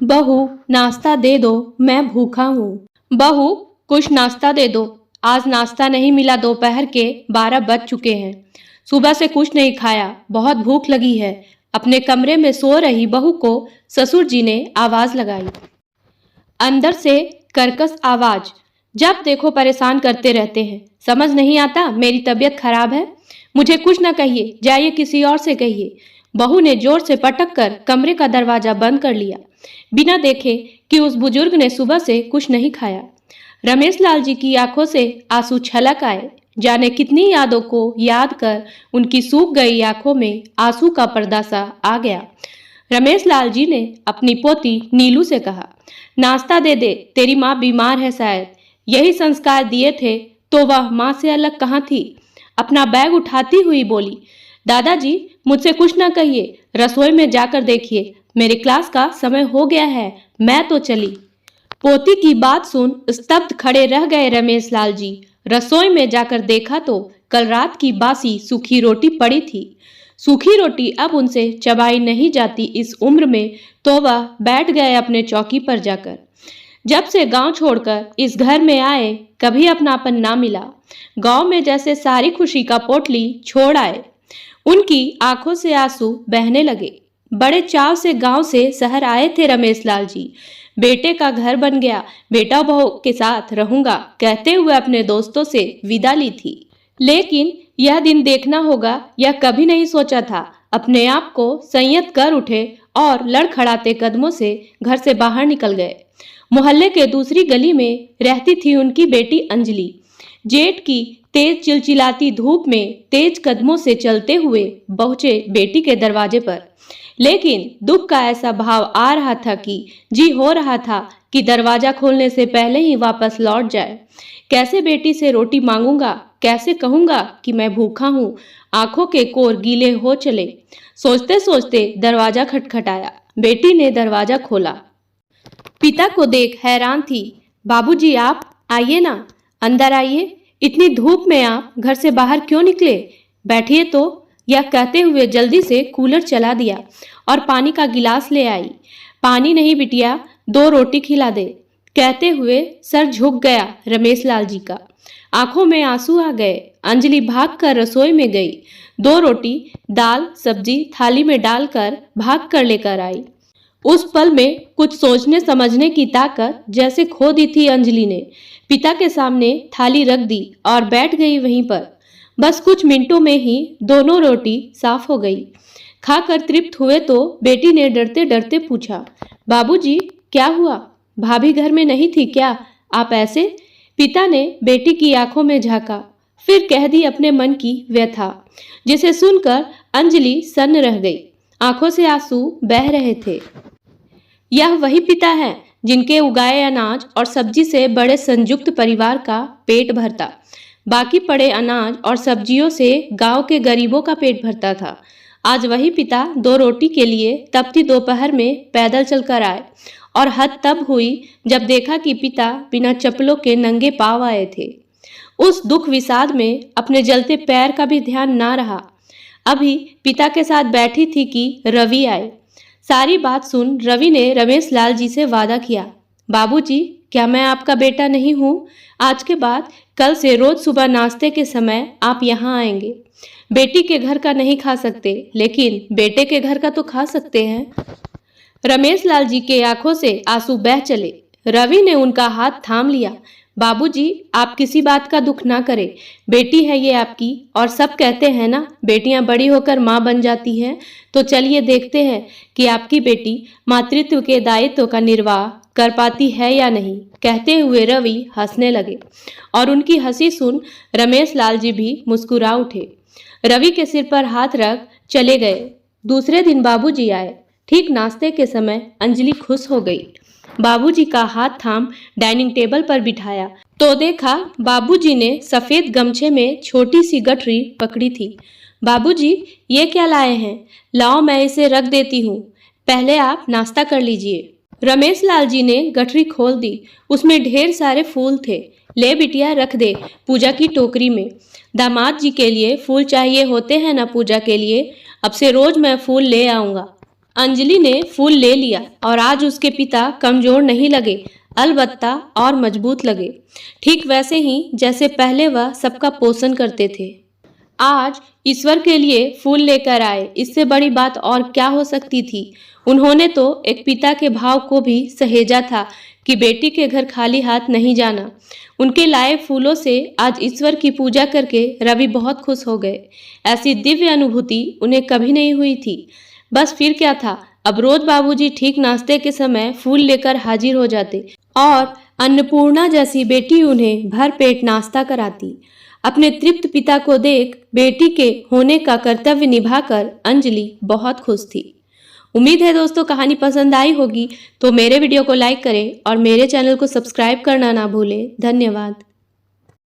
बहू, नाश्ता दे दो, मैं भूखा हूँ। बहू, कुछ नाश्ता दे दो। आज नाश्ता नहीं मिला, दोपहर के 12 बज चुके हैं। सुबह से कुछ नहीं खाया, बहुत भूख लगी है। अपने कमरे में सो रही बहू को ससुर जी ने आवाज लगाई। अंदर से कर्कश आवाज, जब देखो परेशान करते रहते हैं, समझ नहीं आता मेरी तबीयत खराब है। मुझे कुछ ना कहिए, जाइए किसी और से कहिए। बहू ने जोर से पटक कर कमरे का दरवाजा बंद कर लिया, बिना देखे कि उस बुजुर्ग ने सुबह से कुछ नहीं खाया। रमेश लाल जी की आंखों से आंसू छलक आए। जाने कितनी यादों को याद कर उनकी सूख गई आंखों में आंसू का पर्दा सा आ गया। रमेश लाल जी ने अपनी पोती नीलू से कहा, नाश्ता दे दे, तेरी माँ बीमार है शायद। यही संस्कार दिए थे तो वह माँ से अलग कहाँ थी। अपना बैग उठाती हुई बोली, दादाजी मुझसे कुछ ना कहिए, रसोई में जाकर देखिए, मेरे क्लास का समय हो गया है, मैं तो चली। पोती की बात सुन स्तब्ध खड़े रह गए रमेश लाल जी। रसोई में जाकर देखा तो कल रात की बासी सूखी रोटी पड़ी थी। सूखी रोटी अब उनसे चबाई नहीं जाती इस उम्र में, तो वह बैठ गए अपने चौकी पर जाकर। जब से गांव छोड़कर इस घर में आए, कभी अपनापन ना मिला। गांव में जैसे सारी खुशी का पोटली छोड़ आए। उनकी आंखों से आंसू बहने लगे। बड़े चाव से गांव से शहर आए थे रमेश लाल जी। बेटे का घर बन गया, बेटा बहू के साथ रहूंगा कहते हुए अपने दोस्तों से विदा ली थी। लेकिन यह दिन देखना होगा, यह कभी नहीं सोचा था। अपने आप को संयत कर उठे और लड़खड़ाते कदमों से घर से बाहर निकल गए। मोहल्ले के दूसरी गली में रहती थी उनकी बेटी अंजलि। जेठ की तेज चिलचिलाती धूप में तेज कदमों से चलते हुए पहुंचे बेटी के दरवाजे पर। लेकिन दुख का ऐसा भाव आ रहा था कि जी हो रहा था कि दरवाजा खोलने से पहले ही वापस लौट जाए। कैसे बेटी से रोटी मांगूंगा, कैसे कहूंगा कि मैं भूखा हूँ। आंखों के कोर गीले हो चले। सोचते सोचते दरवाजा खटखटाया। बेटी ने दरवाजा खोला। पिता को देख हैरान थी। बाबूजी, आप आइए ना, अंदर आइए। इतनी धूप में आप घर से बाहर क्यों निकले? बैठिए तो। यह कहते हुए जल्दी से कूलर चला दिया और पानी का गिलास ले आई। पानी नहीं बिटिया, 2 रोटी खिला दे, कहते हुए सर झुक गया रमेश लाल जी का। आंखों में आंसू आ गए। अंजलि भागकर रसोई में गई। 2 रोटी, दाल, सब्जी थाली में डालकर भागकर लेकर आई। उस पल में कुछ सोचने समझने की ताकत जैसे खो दी थी अंजलि ने। पिता के सामने थाली रख दी और बैठ गई वहीं पर। बस कुछ मिनटों में ही दोनों रोटी साफ हो गई। खाकर तृप्त हुए तो बेटी ने डरते डरते पूछा, बाबूजी क्या हुआ? भाभी घर में नहीं थी क्या? आप ऐसे? पिता ने बेटी की आंखों में झांका, फिर कह दी अपने मन की व्यथा, जिसे सुनकर अंजलि सन्न रह गई। आंखों से आंसू बह रहे थे। यह वही पिता है जिनके उगाए अनाज और सब्जी से बड़े संयुक्त परिवार का पेट भरता। बाकी पड़े अनाज और सब्जियों से गांव के गरीबों का पेट भरता था। आज वही पिता 2 रोटी के लिए तपती दोपहर में पैदल चलकर आए और हद तब हुई जब देखा कि पिता बिना चप्पलों के नंगे पांव आए थे। उस दुख विषाद में अपने जलते पैर का भी ध्यान ना रहा। अभी पिता के साथ बैठी थी कि रवि आए। सारी बात सुन रवि ने रमेश लाल जी से वादा किया, बाबूजी क्या मैं आपका बेटा नहीं हूँ? आज के बाद कल से रोज सुबह नाश्ते के समय आप यहाँ आएंगे। बेटी के घर का नहीं खा सकते, लेकिन बेटे के घर का तो खा सकते हैं। रमेश लाल जी के आंखों से आंसू बह चले। रवि ने उनका हाथ थाम लिया। बाबूजी, आप किसी बात का दुख ना करें। बेटी है ये आपकी, और सब कहते हैं ना बेटियां बड़ी होकर माँ बन जाती हैं। तो चलिए देखते हैं कि आपकी बेटी मातृत्व के दायित्व का निर्वाह कर पाती है या नहीं। कहते हुए रवि हंसने लगे और उनकी हंसी सुन रमेश लाल जी भी मुस्कुरा उठे। रवि के सिर पर हाथ रख चले गए। दूसरे दिन बाबूजी आए। ठीक नाश्ते के समय अंजलि खुश हो गई। बाबूजी का हाथ थाम डाइनिंग टेबल पर बिठाया तो देखा बाबूजी ने सफेद गमछे में छोटी सी गठरी पकड़ी थी। बाबूजी, ये क्या लाए हैं? लाओ मैं इसे रख देती हूँ, पहले आप नाश्ता कर लीजिए। रमेश लाल जी ने गठरी खोल दी। उसमें ढेर सारे फूल थे। ले बिटिया, रख दे पूजा की टोकरी में। दामाद जी के लिए फूल चाहिए होते हैं ना पूजा के लिए। अब से रोज मैं फूल ले आऊंगा। अंजलि ने फूल ले लिया और आज उसके पिता कमजोर नहीं लगे, अलबत्ता और मजबूत लगे, ठीक वैसे ही जैसे पहले वह सबका पोषण करते थे। आज ईश्वर के लिए फूल लेकर आए, इससे बड़ी बात और क्या हो सकती थी। उन्होंने तो एक पिता के भाव को भी सहेजा था कि बेटी के घर खाली हाथ नहीं जाना। उनके लाए फूलों से आज ईश्वर की पूजा करके रवि बहुत खुश हो गए। ऐसी दिव्य अनुभूति उन्हें कभी नहीं हुई थी। बस फिर क्या था, अब रोज बाबूजी ठीक नाश्ते के समय फूल लेकर हाजिर हो जाते और अन्नपूर्णा जैसी बेटी उन्हें भर पेट नाश्ता कराती। अपने तृप्त पिता को देख बेटी के होने का कर्तव्य निभाकर अंजलि बहुत खुश थी। उम्मीद है दोस्तों कहानी पसंद आई होगी, तो मेरे वीडियो को लाइक करें और मेरे चैनल को सब्सक्राइब करना ना भूलें। धन्यवाद।